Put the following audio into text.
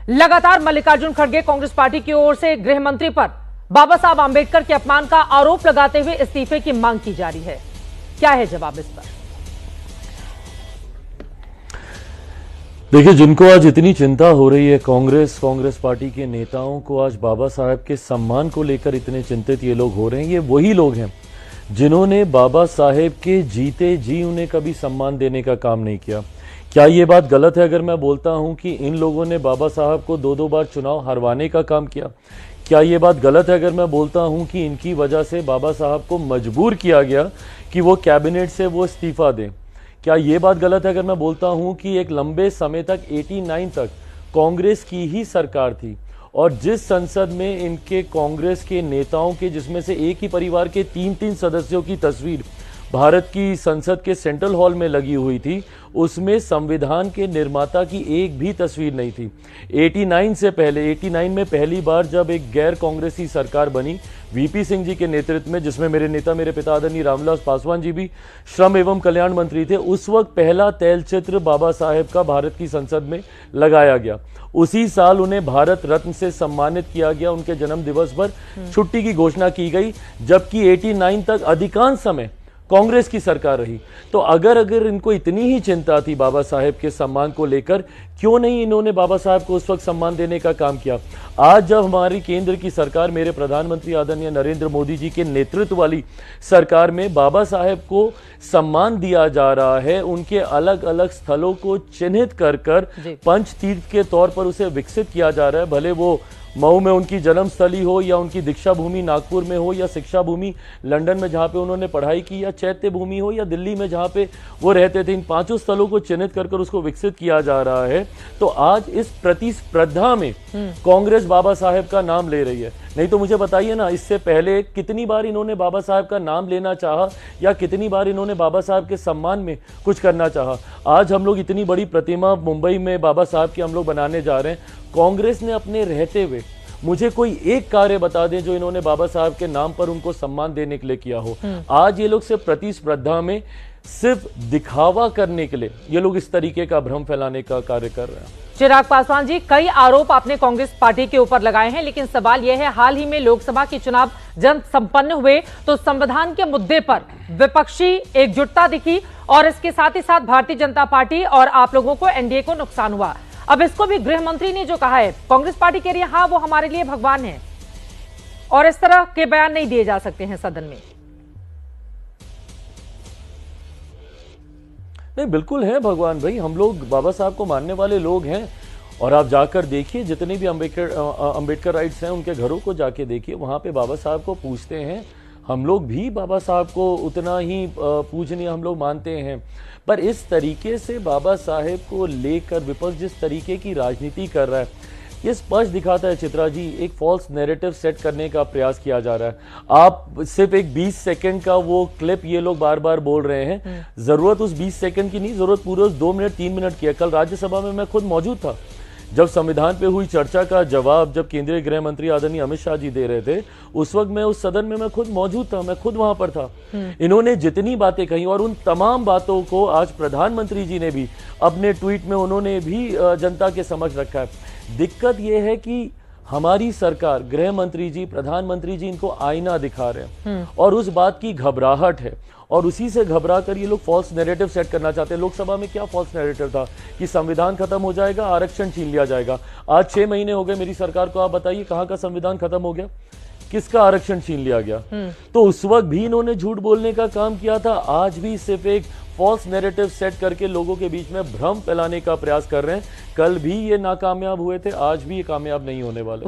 लगातार मल्लिकार्जुन खड़गे कांग्रेस पार्टी की ओर से गृह मंत्री पर बाबा साहब आंबेडकर के अपमान का आरोप लगाते हुए इस्तीफे की मांग की जा रही है। क्या है जवाब इस पर? देखिए, जिनको आज इतनी चिंता हो रही है, कांग्रेस पार्टी के नेताओं को आज बाबा साहब के सम्मान को लेकर इतने चिंतित ये लोग हो रहे हैं, ये वही लोग हैं जिन्होंने बाबा साहेब के जीते जी उन्हें कभी सम्मान देने का काम नहीं किया। क्या ये बात गलत है अगर मैं बोलता हूं कि इन लोगों ने बाबा साहब को दो बार चुनाव हरवाने का काम किया? क्या ये बात गलत है अगर मैं बोलता हूं कि इनकी वजह से बाबा साहब को मजबूर किया गया कि वो कैबिनेट से वो इस्तीफा दें? क्या ये बात गलत है अगर मैं बोलता हूं कि एक लंबे समय तक 89 तक कांग्रेस की ही सरकार थी और जिस संसद में इनके कांग्रेस के नेताओं के, जिसमें से एक ही परिवार के 3-3 सदस्यों की तस्वीर भारत की संसद के सेंट्रल हॉल में लगी हुई थी, उसमें संविधान के निर्माता की एक भी तस्वीर नहीं थी। 89 से पहले, 89 में पहली बार जब एक गैर कांग्रेसी सरकार बनी वीपी सिंह जी के नेतृत्व में, जिसमें मेरे नेता, मेरे पिता आदरणीय रामविलास पासवान जी भी श्रम एवं कल्याण मंत्री थे, उस वक्त पहला तैलचित्र बाबा साहेब का भारत की संसद में लगाया गया। उसी साल उन्हें भारत रत्न से सम्मानित किया गया। उनके जन्म दिवस पर छुट्टी की घोषणा की गई, जबकि 89 तक अधिकांश समय कांग्रेस की सरकार रही। तो अगर इनको इतनी ही चिंता थी बाबा साहेब के सम्मान को लेकर, क्यों नहीं इन्होंने बाबा साहेब को उस वक्त सम्मान देने का काम किया? आज जब हमारी केंद्र की सरकार, मेरे प्रधानमंत्री आदरणीय नरेंद्र मोदी जी के नेतृत्व वाली सरकार में बाबा साहेब को सम्मान दिया जा रहा है, उनके अलग अलग स्थलों को चिन्हित कर पंच तीर्थ के तौर पर उसे विकसित किया जा रहा है, भले वो मऊ में उनकी जन्मस्थली हो या उनकी दीक्षा भूमि नागपुर में हो या शिक्षा भूमि लंदन में जहां पे उन्होंने पढ़ाई की, या चैत्य भूमि हो या दिल्ली में जहां पे वो रहते थे, इन पांचों स्थलों को चिन्हित कर उसको विकसित किया जा रहा है। तो आज इस प्रतिस्पर्धा में कांग्रेस बाबा साहेब का नाम ले रही है। नहीं तो मुझे बताइए ना, इससे पहले कितनी बार इन्होंने बाबा साहेब का नाम लेना चाहा या कितनी बार इन्होंने बाबा साहेब के सम्मान में कुछ करना चाहा? आज हम लोग इतनी बड़ी प्रतिमा मुंबई में बाबा साहेब की हम लोग बनाने जा रहे हैं। कांग्रेस ने अपने रहते हुए मुझे कोई एक कार्य बता दें जो इन्होंने बाबा साहब के नाम पर उनको सम्मान देने के लिए किया हो। आज ये लोग सिर्फ प्रतिस्पर्धा में, सिर्फ दिखावा करने के लिए ये लोग इस तरीके का भ्रम फैलाने का कार्य कर रहे हैं। चिराग पासवान जी, कई आरोप आपने कांग्रेस पार्टी के ऊपर लगाए हैं, लेकिन सवाल यह है, हाल ही में लोकसभा के चुनाव जब संपन्न हुए तो संविधान के मुद्दे पर विपक्षी एकजुटता दिखी और इसके साथ ही साथ भारतीय जनता पार्टी और आप लोगों को, एनडीए को नुकसान हुआ। अब इसको भी गृह मंत्री ने जो कहा है, कांग्रेस पार्टी कह रही है हाँ वो हमारे लिए भगवान है, और इस तरह के बयान नहीं दिए जा सकते हैं सदन में। नहीं, बिल्कुल है भगवान भाई, हम लोग बाबा साहब को मानने वाले लोग हैं। और आप जाकर देखिए, जितने भी अंबेडकर राइट्स हैं उनके घरों को जाके देखिए, वहां पे बाबा साहब को पूजते हैं। हम लोग भी बाबा साहब को उतना ही पूजनीय हम लोग मानते हैं। पर इस तरीके से बाबा साहेब को लेकर विपक्ष जिस तरीके की राजनीति कर रहा है, ये स्पष्ट दिखाता है चित्रा जी, एक फॉल्स नैरेटिव सेट करने का प्रयास किया जा रहा है। आप सिर्फ एक 20 सेकंड का वो क्लिप ये लोग बार बार बोल रहे हैं, जरूरत उस 20 सेकंड की नहीं, जरूरत पूरे उस 2 मिनट 3 मिनट की है। कल राज्यसभा में मैं खुद मौजूद था जब संविधान पे हुई चर्चा का जवाब जब केंद्रीय गृह मंत्री आदरणीय अमित शाह जी दे रहे थे, उस वक्त मैं उस सदन में मैं खुद मौजूद था, मैं खुद वहां पर था। इन्होंने जितनी बातें कही और उन तमाम बातों को आज प्रधानमंत्री जी ने भी अपने ट्वीट में उन्होंने भी जनता के समक्ष रखा है। दिक्कत यह है कि हमारी सरकार, गृह मंत्री जी, प्रधानमंत्री जी इनको आईना दिखा रहे हैं और उस बात की घबराहट है और उसी से घबरा कर ये लोग फॉल्स नैरेटिव सेट करना चाहते हैं। लोकसभा में क्या फॉल्स नैरेटिव था कि संविधान खत्म हो जाएगा, आरक्षण छीन लिया जाएगा। आज 6 महीने हो गए मेरी सरकार को, आप बताइए कहां का संविधान खत्म हो गया, किसका आरक्षण छीन लिया गया? तो उस वक्त भी इन्होंने झूठ बोलने का काम किया था, आज भी सिर्फ एक फॉल्स नैरेटिव सेट करके लोगों के बीच में भ्रम फैलाने का प्रयास कर रहे हैं। कल भी ये नाकामयाब हुए थे, आज भी ये कामयाब नहीं होने वाले।